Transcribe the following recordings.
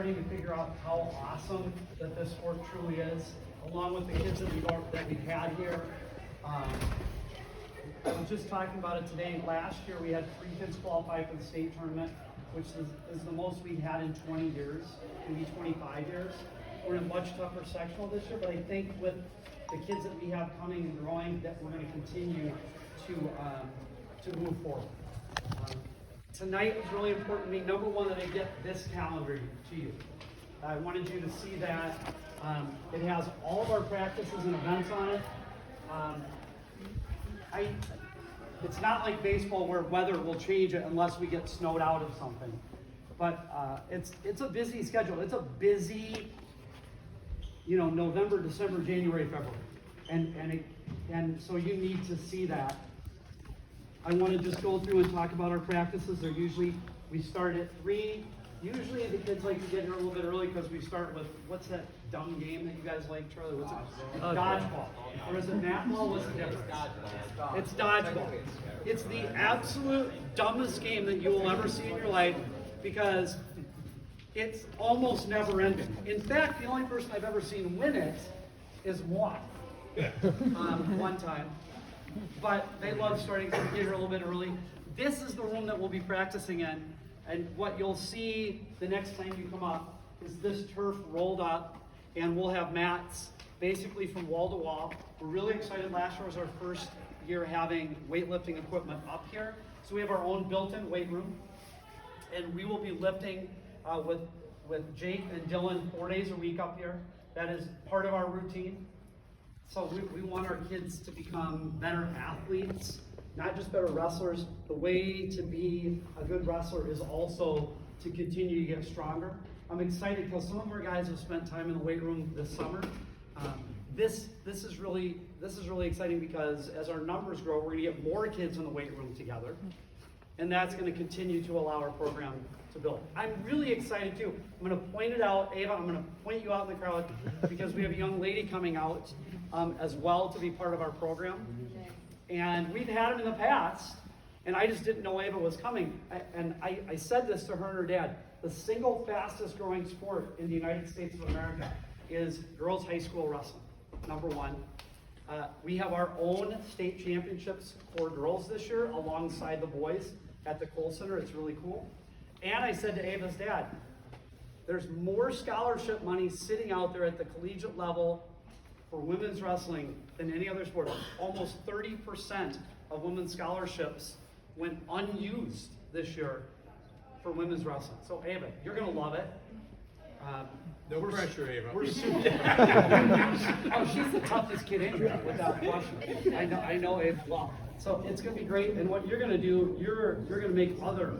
To figure out how awesome that this sport truly is, along with the kids that we've had here. I was just talking about it today. Last year we had 3 kids qualify for the state tournament, which is the most we've had in 20 years, maybe 25 years. We're in a much tougher sectional this year, but I think with the kids that we have coming and growing, that we're going to continue to move forward. Tonight was really important to me. Number one, that I get this calendar to you. I wanted you to see that. It has all of our practices and events on it. It's not like baseball where weather will change it unless we get snowed out of something. But it's a busy schedule. It's a busy, November, December, January, February, and so you need to see that. I want to just go through and talk about our practices. We start at 3. Usually the kids like to get here a little bit early because we start with, what's that dumb game that you guys like, Charlie? What's it? Dodgeball. Or is it matball? What's the difference? It's dodgeball. It's the absolute dumbest game that you will ever see in your life because it's almost never ending. In fact, the only person I've ever seen win it is moi. One time. But they love starting to get here a little bit early. This is the room that we'll be practicing in. And what you'll see the next time you come up is this turf rolled up, and we'll have mats basically from wall to wall. We're really excited. Last year was our first year having weightlifting equipment up here. So we have our own built-in weight room. And we will be lifting with Jake and Dylan 4 days a week up here. That is part of our routine. So we want our kids to become better athletes, not just better wrestlers. The way to be a good wrestler is also to continue to get stronger. I'm excited because some of our guys have spent time in the weight room this summer. This is really exciting because as our numbers grow, we're going to get more kids in the weight room together, and that's going to continue to allow our program to build. I'm really excited too. I'm going to point it out, Ava. I'm going to point you out in the crowd because we have a young lady coming out as well to be part of our program. And we've had them in the past, and I just didn't know Ava was coming. I said this to her and her dad. The single fastest growing sport in the United States of America is girls high school wrestling, number one. We have our own state championships for girls this year alongside the boys at the Cole Center. It's really cool. And I said to Ava's dad, there's more scholarship money sitting out there at the collegiate level for women's wrestling than any other sport. Almost 30% of women's scholarships went unused this year for women's wrestling. So Ava, you're going to love it. No pressure, Ava. Oh, she's the toughest kid in here, without question. I know Ava well. So it's going to be great. And what you're going to do, you're going to make other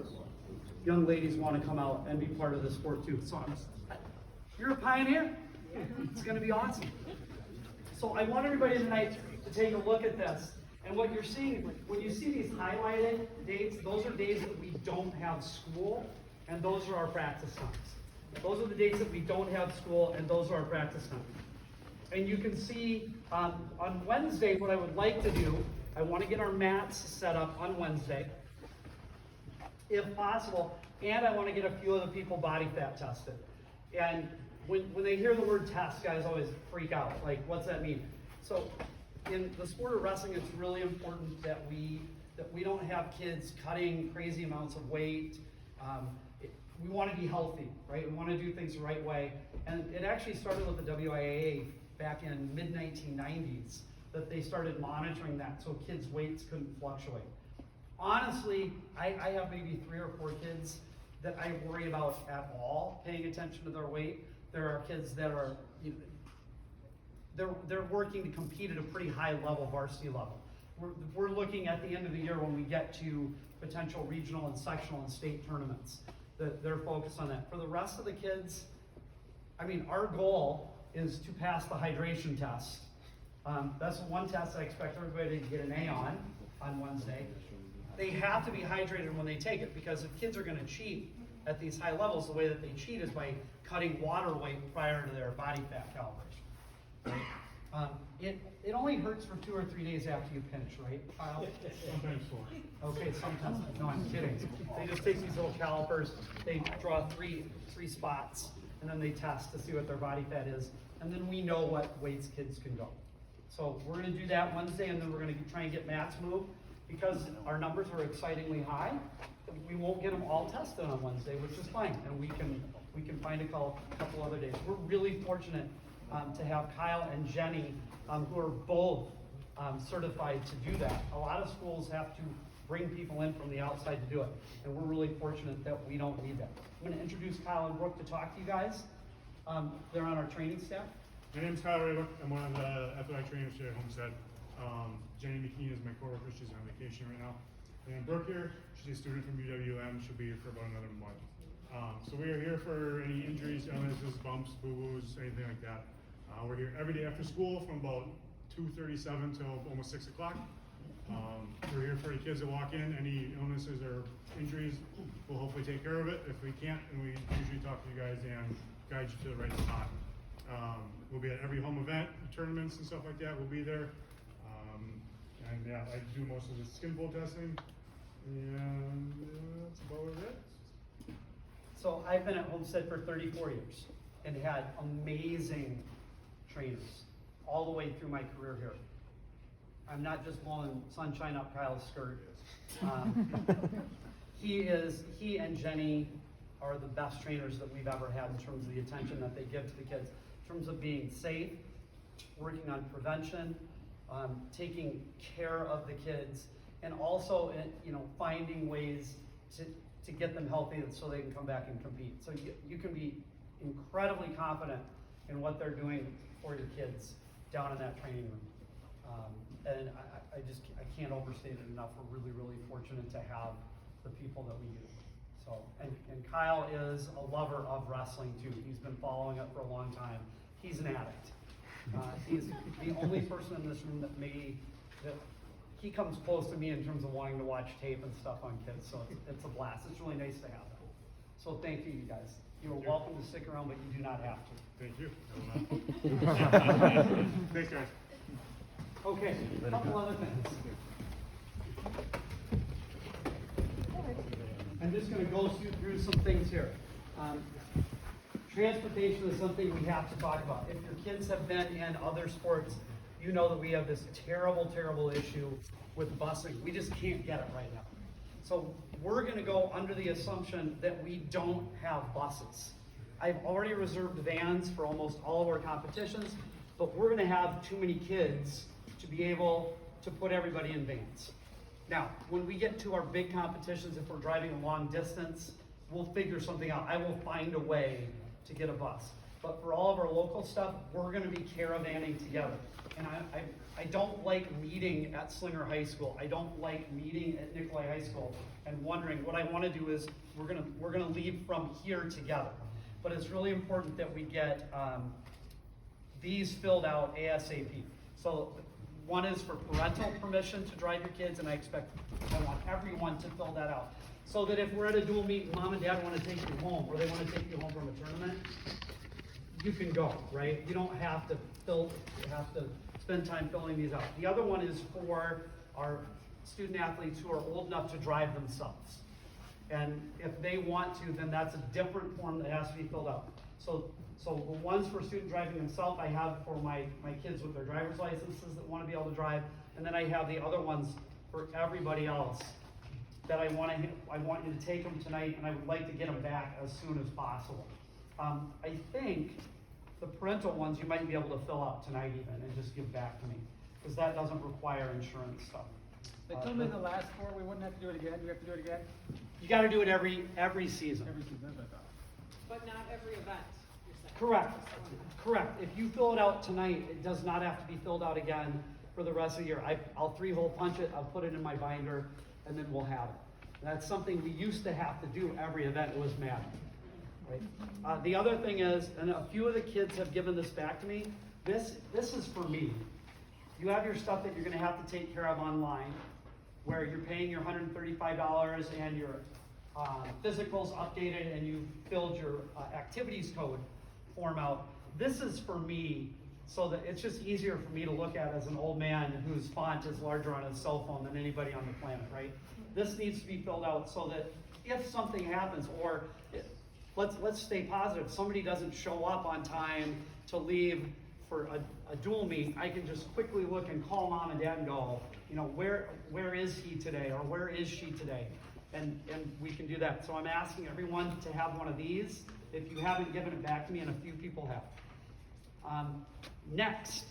young ladies want to come out and be part of this sport too. So you're a pioneer. It's going to be awesome. So I want everybody tonight to take a look at this. And what you're seeing, when you see these highlighted dates, those are days that we don't have school, and those are our practice times. Those are the dates that we don't have school, and those are our practice times. And you can see on Wednesday, what I would like to do, I want to get our mats set up on Wednesday, if possible, and I want to get a few of the people body fat tested. And when they hear the word test, guys always freak out. Like, what's that mean? So in the sport of wrestling, it's really important that we don't have kids cutting crazy amounts of weight. We want to be healthy, right? We want to do things the right way. And it actually started with the WIAA back in mid-1990s, that they started monitoring that so kids' weights couldn't fluctuate. Honestly, I have maybe 3 or 4 kids that I worry about at all paying attention to their weight. There are kids that are, they're working to compete at a pretty high level, varsity level. We're looking at the end of the year when we get to potential regional and sectional and state tournaments. They're focused on that. For the rest of the kids, I mean, our goal is to pass the hydration test. That's one test I expect everybody to get an A on Wednesday. They have to be hydrated when they take it, because if kids are going to cheat at these high levels, the way that they cheat is by cutting water weight prior to their body fat calibration. Right? It only hurts for 2 or 3 days after you pinch, right, Kyle? Sometimes 4. Okay, sometimes. No, I'm kidding. They just take these little calipers, they draw three spots, and then they test to see what their body fat is, and then we know what weights kids can go. So we're gonna do that Wednesday, and then we're gonna try and get Matt's move, because our numbers are excitingly high. We won't get them all tested on Wednesday, which is fine, and we can find a couple other days. We're really fortunate to have Kyle and Jenny, who are both certified to do that. A lot of schools have to bring people in from the outside to do it, and we're really fortunate that we don't need that. I'm going to introduce Kyle and Brooke to talk to you guys. They're on our training staff. My name's Kyle Raybook. I'm one of the athletic trainers here at Homestead. Jenny McKean is my coworker. She's on vacation right now. And Brooke here, she's a student from UWM. She'll be here for about another month. So we are here for any injuries, illnesses, bumps, boo-boos, anything like that. We're here every day after school from about 2:37 till almost 6 o'clock. We're here for the kids that walk in. Any illnesses or injuries, we'll hopefully take care of it. If we can't, then we usually talk to you guys and guide you to the right spot. We'll be at every home event, tournaments and stuff like that. We'll be there. And yeah, I do most of the skin fold testing. And that's about it. So I've been at Homestead for 34 years and had amazing trainers all the way through my career here. I'm not just blowing sunshine up Kyle's skirt. He and Jenny are the best trainers that we've ever had in terms of the attention that they give to the kids, in terms of being safe, working on prevention, taking care of the kids, and also finding ways to get them healthy so they can come back and compete. So you can be incredibly confident in what they're doing for your kids down in that training room. And I can't overstate it enough. We're really, really fortunate to have the people that we do. So, and Kyle is a lover of wrestling too. He's been following it for a long time. He's an addict. He's the only person in this room that he comes close to me in terms of wanting to watch tape and stuff on kids. So it's a blast. It's really nice to have that. So thank you, you guys. You're welcome to stick around, but you do not have to. Thank you. Thanks, guys. Okay, a couple other things. I'm just going to go through some things here. Transportation is something we have to talk about. If your kids have been in other sports, you know that we have this terrible, terrible issue with busing. We just can't get it right now. So we're going to go under the assumption that we don't have buses. I've already reserved vans for almost all of our competitions, but we're going to have too many kids to be able to put everybody in vans. Now, when we get to our big competitions, if we're driving a long distance, we'll figure something out. I will find a way to get a bus. But for all of our local stuff, we're going to be caravanning together. And I don't like meeting at Slinger High School. I don't like meeting at Nicolay High School and wondering. What I want to do is we're gonna leave from here together. But it's really important that we get these filled out ASAP. So one is for parental permission to drive your kids, and I want everyone to fill that out. So that if we're at a dual meet and mom and dad want to take you home, or they want to take you home from a tournament, you can go, right? You don't have to spend time filling these out. The other one is for our student athletes who are old enough to drive themselves. And if they want to, then that's a different form that has to be filled out. So the ones for student driving themselves, I have for my kids with their driver's licenses that want to be able to drive, and then I have the other ones for everybody else that I want you to take them tonight, and I would like to get them back as soon as possible. I think the parental ones you might be able to fill out tonight even and just give back to me, because that doesn't require insurance stuff. They told me the last four we wouldn't have to do it again. We have to do it again? You got to do it every season. Every season, that's what I thought. But not every event, you're saying? Correct. If you fill it out tonight, it does not have to be filled out again for the rest of the year. I'll 3-hole punch it, I'll put it in my binder, and then we'll have it. And that's something we used to have to do every event. It was mad. Right? The other thing is, and a few of the kids have given this back to me, this is for me. You have your stuff that you're going to have to take care of online, where you're paying your $135 and your physicals updated, and you filled your activities code form out. This is for me, so that it's just easier for me to look at as an old man whose font is larger on his cell phone than anybody on the planet, right? This needs to be filled out so that if something happens, or let's stay positive. If somebody doesn't show up on time to leave for a dual meet, I can just quickly look and call mom and dad and go, you know, where is he today, or where is she today? And we can do that. So I'm asking everyone to have one of these. If you haven't given it back to me, and a few people have. Next,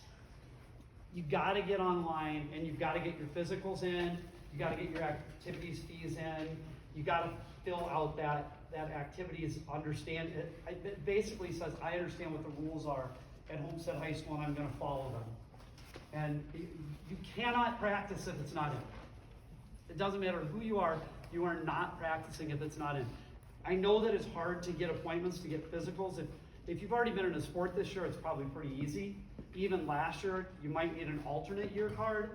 you gotta get online and you've gotta get your physicals in, you gotta get your activities fees in, you gotta fill out that activities understand. It basically says, I understand what the rules are at Homestead High School and I'm gonna follow them. And you cannot practice if it's not in. It doesn't matter who you are not practicing if it's not in. I know that it's hard to get appointments, to get physicals. If you've already been in a sport this year, it's probably pretty easy. Even last year, you might need an alternate year card.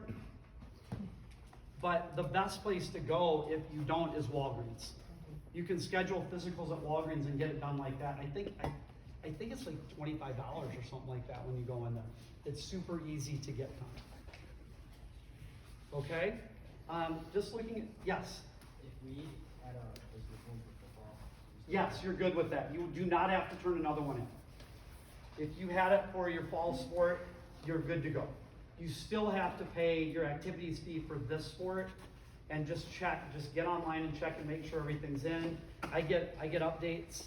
But the best place to go if you don't is Walgreens. You can schedule physicals at Walgreens and get it done like that. I think it's like $25 or something like that when you go in there. It's super easy to get done. Okay? Just looking at, yes? If we had a physical for football. Yes, you're good with that. You do not have to turn another one in. If you had it for your fall sport, you're good to go. You still have to pay your activities fee for this sport, and just get online and check and make sure everything's in. I get updates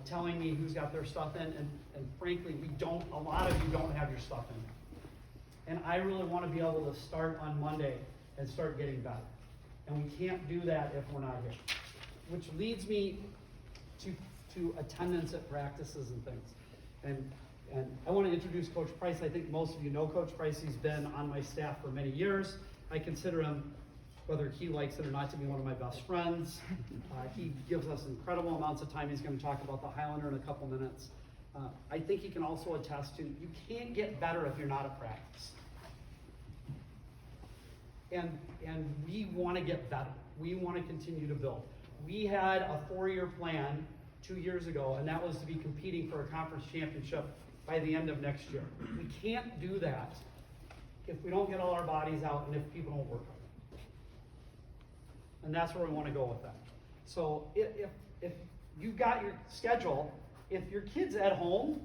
telling me who's got their stuff in, and frankly, a lot of you don't have your stuff in. And I really want to be able to start on Monday and start getting better. And we can't do that if we're not here. Which leads me to attendance at practices and things. And I want to introduce Coach Price. I think most of you know Coach Price. He's been on my staff for many years. I consider him, whether he likes it or not, to be one of my best friends. He gives us incredible amounts of time. He's going to talk about the Highlander in a couple minutes. I think he can also attest to, you can't get better if you're not at practice. And we want to get better. We want to continue to build. We had a 4-year plan 2 years ago, and that was to be competing for a conference championship by the end of next year. We can't do that if we don't get all our bodies out and if people don't work on it. And that's where we want to go with that. So if you've got your schedule, if your kid's at home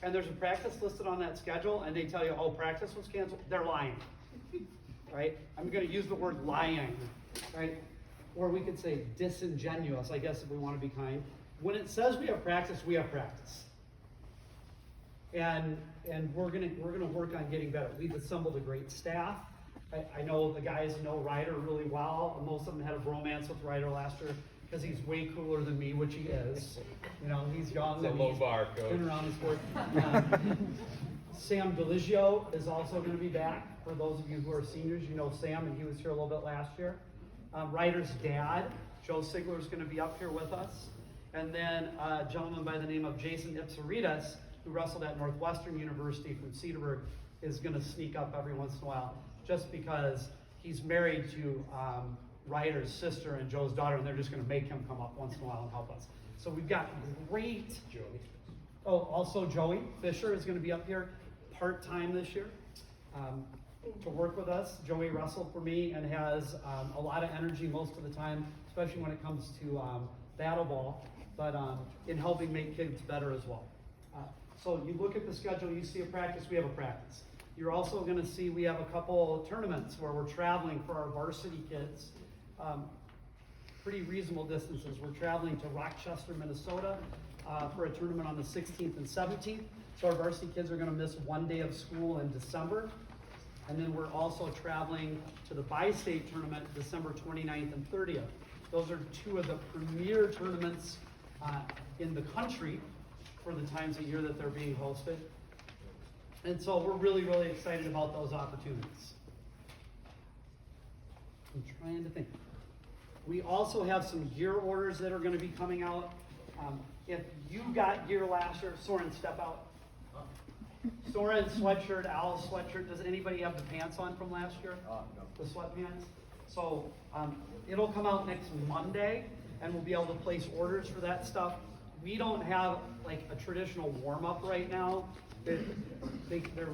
and there's a practice listed on that schedule and they tell you, oh, practice was canceled, they're lying. Right? I'm going to use the word lying, right? Or we could say disingenuous, I guess, if we want to be kind. When it says we have practice, we have practice. And we're gonna work on getting better. We've assembled a great staff. I know the guys know Ryder really well. Most of them had a bromance with Ryder last year because he's way cooler than me, which he is. You know, he's young. It's a low bar, Coach. Been around the sport. Sam DeLigio is also going to be back. For those of you who are seniors, you know Sam, and he was here a little bit last year. Ryder's dad, Joe Sigler, is going to be up here with us. And then a gentleman by the name of Jason Ipsaritas, who wrestled at Northwestern University from Cedarburg, is going to sneak up every once in a while, just because he's married to Ryder's sister and Joe's daughter, and they're just going to make him come up once in a while and help us. So we've got great. Joey. Oh, also Joey Fisher is going to be up here part-time this year to work with us. Joey wrestled for me and has a lot of energy most of the time, especially when it comes to battle ball, but in helping make kids better as well. So you look at the schedule, you see a practice, we have a practice. You're also going to see we have a couple tournaments where we're traveling for our varsity kids. Pretty reasonable distances. We're traveling to Rochester, Minnesota for a tournament on the 16th and 17th. So our varsity kids are going to miss 1 day of school in December. And then we're also traveling to the bi-state tournament December 29th and 30th. Those are two of the premier tournaments in the country for the times of year that they're being hosted. And so we're really, really excited about those opportunities. I'm trying to think. We also have some gear orders that are going to be coming out. If you got gear last year, Soren, step out. Soren's sweatshirt, Al's sweatshirt. Does anybody have the pants on from last year? No. The sweatpants? So it'll come out next Monday, and we'll be able to place orders for that stuff. We don't have like a traditional warm-up right now. They're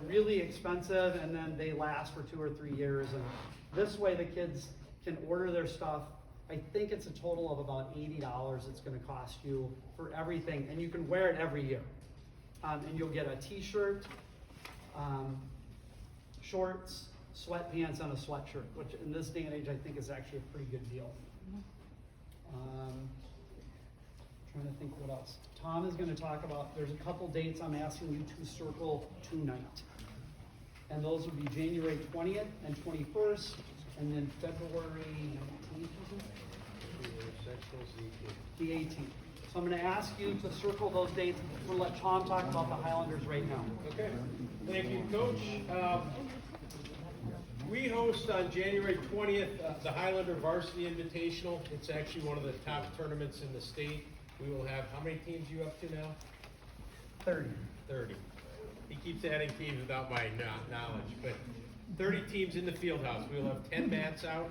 really expensive, and then they last for 2 or 3 years. And this way the kids can order their stuff I think it's a total of about $80 it's gonna cost you for everything, and you can wear it every year. And you'll get a t-shirt, shorts, sweatpants, and a sweatshirt, which in this day and age, I think is actually a pretty good deal. Trying to think what else. Tom is gonna talk about, there's a couple dates I'm asking you to circle tonight. And those would be January 20th and 21st, and then February 19th, the 18th. So I'm gonna ask you to circle those dates. We'll let Tom talk about the Highlanders right now. Okay, thank you, Coach. We host on January 20th the Highlander Varsity Invitational. It's actually one of the top tournaments in the state. We will have, how many teams you up to now? 30. 30. He keeps adding teams without my knowledge, but 30 teams in the field house. We will have 10 mats out.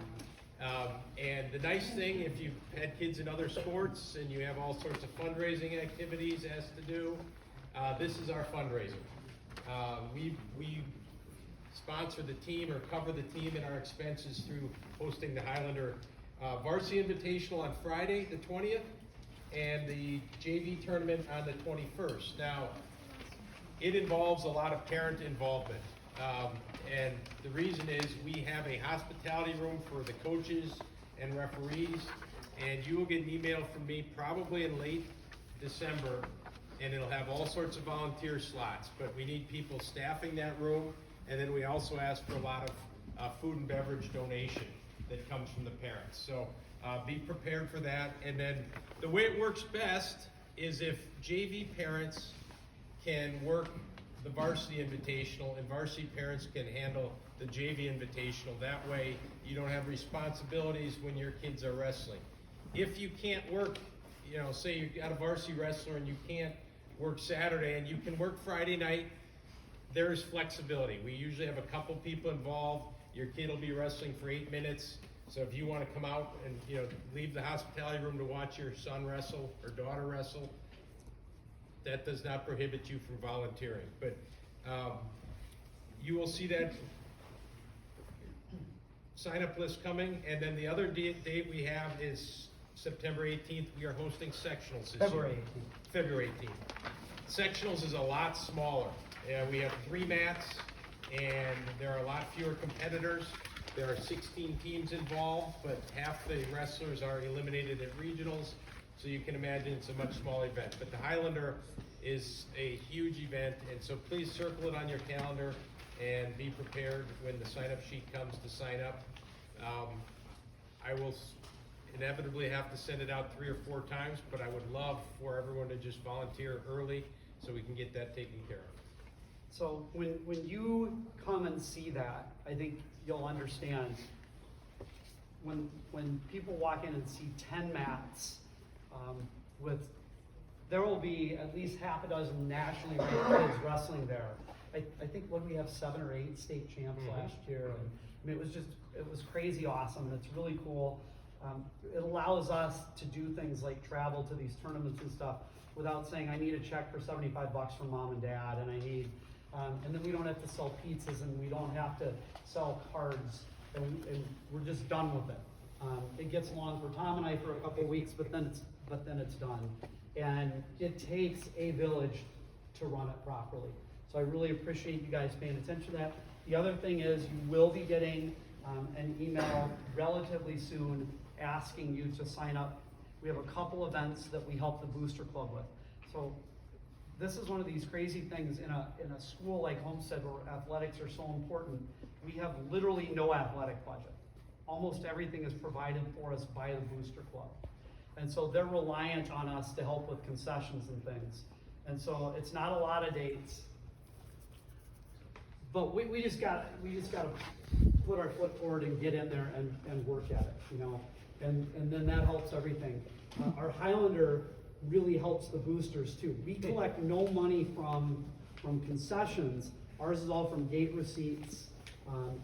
And the nice thing, if you've had kids in other sports and you have all sorts of fundraising activities as to do, this is our fundraiser. We sponsor the team or cover the team and our expenses through hosting the Highlander Varsity Invitational on Friday, the 20th, and the JV tournament on the 21st. Now, it involves a lot of parent involvement. And the reason is we have a hospitality room for the coaches and referees, and you will get an email from me probably in late December, and it'll have all sorts of volunteer slots, but we need people staffing that room, and then we also ask for a lot of food and beverage donation that comes from the parents. So be prepared for that. And then the way it works best is if JV parents can work the varsity invitational and varsity parents can handle the JV invitational. That way you don't have responsibilities when your kids are wrestling. If you can't work, you know, say you got a varsity wrestler and you can't work Saturday and you can work Friday night, there is flexibility. We usually have a couple people involved. Your kid will be wrestling for 8 minutes. So if you want to come out and, you know, leave the hospitality room to watch your son wrestle or daughter wrestle, that does not prohibit you from volunteering. But you will see that sign-up list coming. And then the other date we have is September 18th. We are hosting sectionals this year. February 18th. Sectionals is a lot smaller. We have 3 mats, and there are a lot fewer competitors. There are 16 teams involved, but half the wrestlers are eliminated at regionals. So you can imagine it's a much smaller event. But the Highlander is a huge event, and so please circle it on your calendar and be prepared when the sign-up sheet comes to sign up. I will inevitably have to send it out 3 or 4 times, but I would love for everyone to just volunteer early so we can get that taken care of. So when you come and see that, I think you'll understand. When people walk in and see 10 mats, there will be at least half a dozen nationally ranked kids wrestling there. I think what we have 7 or 8 state champs last year, and I mean it was crazy awesome. And it's really cool. It allows us to do things like travel to these tournaments and stuff without saying I need a check for $75 from mom and dad, and I need, and then we don't have to sell pizzas, and we don't have to sell cards, and we're just done with it. It gets along for Tom and I for a couple of weeks, but then it's done. And it takes a village to run it properly. So I really appreciate you guys paying attention to that. The other thing is you will be getting an email relatively soon asking you to sign up. We have a couple events that we help the Booster Club with. So this is one of these crazy things in a school like Homestead where athletics are so important. We have literally no athletic budget. Almost everything is provided for us by the Booster Club. And so they're reliant on us to help with concessions and things. And so it's not a lot of dates, but we just gotta put our foot forward and get in there and work at it, you know, and then that helps everything. Our Highlander really helps the boosters too. We collect no money from concessions. Ours is all from gate receipts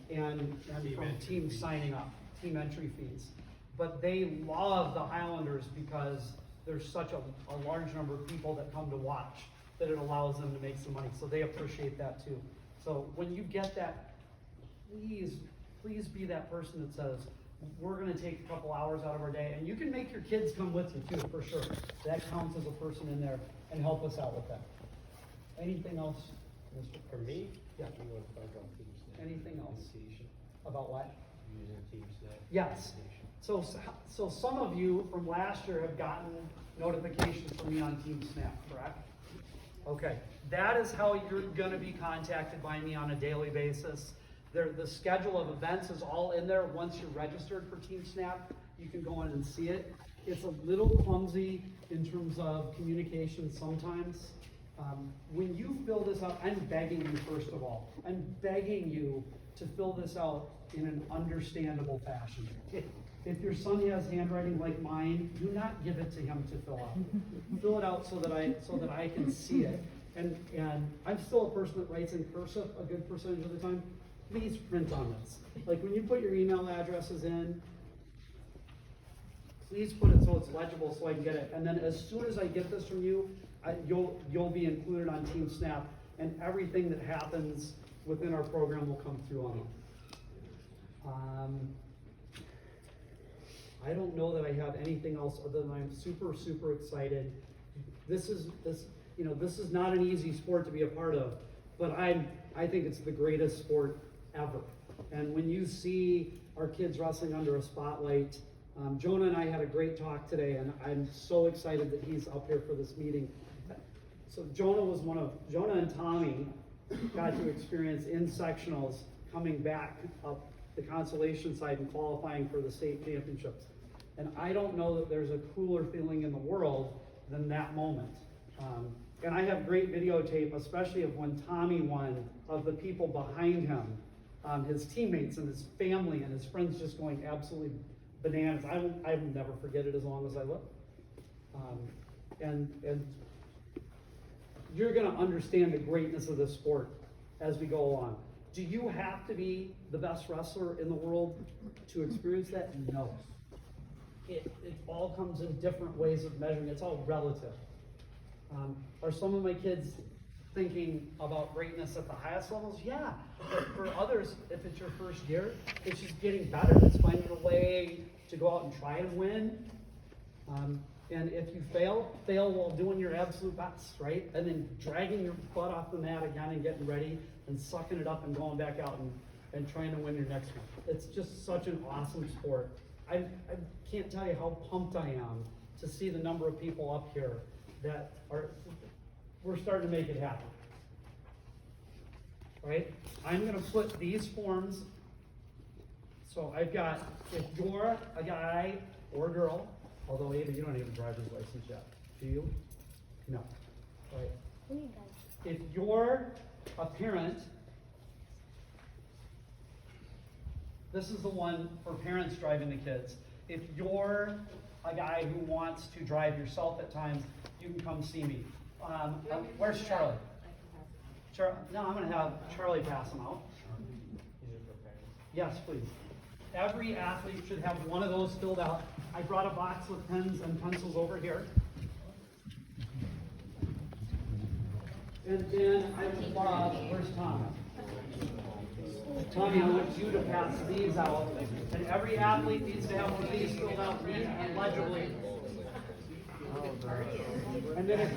and from team signing up, team entry fees. But they love the Highlanders because there's such a large number of people that come to watch that it allows them to make some money. So they appreciate that too. So when you get that, please be that person that says, we're gonna take a couple hours out of our day, and you can make your kids come with you too, for sure. That counts as a person in there, and help us out with that. Anything else, Mr. For me? Yeah. You want to talk about Team Snap? Anything else? Communication, About what? using Team Snap. Yes. Communication. So some of you from last year have gotten notifications from me on Team Snap, correct? Okay, that is how you're gonna be contacted by me on a daily basis. The schedule of events is all in there. Once you're registered for Team Snap, you can go in and see it. It's a little clumsy in terms of communication sometimes. When you fill this out, I'm begging you, first of all, I'm begging you to fill this out in an understandable fashion. If your son has handwriting like mine, do not give it to him to fill out. Fill it out so that I can see it. And I'm still a person that writes in cursive a good percentage of the time. Please print on this. Like when you put your email addresses in, please put it so it's legible so I can get it. And then as soon as I get this from you, you'll be included on Team Snap, and everything that happens within our program will come through on it. I don't know that I have anything else other than I'm super, super excited. This is not an easy sport to be a part of, but I think it's the greatest sport ever. And when you see our kids wrestling under a spotlight, Jonah and I had a great talk today, and I'm so excited that he's up here for this meeting. So Jonah and Tommy got to experience in sectionals coming back up the consolation side and qualifying for the state championships. And I don't know that there's a cooler feeling in the world than that moment. And I have great videotape, especially of when Tommy won, of the people behind him, his teammates and his family and his friends just going absolutely bananas. I will never forget it as long as I live. And you're gonna understand the greatness of this sport as we go along. Do you have to be the best wrestler in the world to experience that? No. It all comes in different ways of measuring. It's all relative. Are some of my kids thinking about greatness at the highest levels? Yeah. But for others, if it's your first year, it's just getting better. It's finding a way to go out and try and win. And if you fail while doing your absolute best, right? And then dragging your butt off the mat again and getting ready and sucking it up and going back out and trying to win your next one. It's just such an awesome sport. I can't tell you how pumped I am to see the number of people up here that we're starting to make it happen. Right? I'm gonna put these forms. So I've got, if you're a guy or a girl, although Ava, you don't have a driver's license yet, do you? No. Right. If you're a parent, this is the one for parents driving the kids. If you're a guy who wants to drive yourself at times, you can come see me. Where's Charlie? No, I'm gonna have Charlie pass them out. Yes, please. Every athlete should have one of those filled out. I brought a box with pens and pencils over here. And then I would love, where's Tom? Tommy, I want you to pass these out. And every athlete needs to have one of these filled out neat and legibly. And then if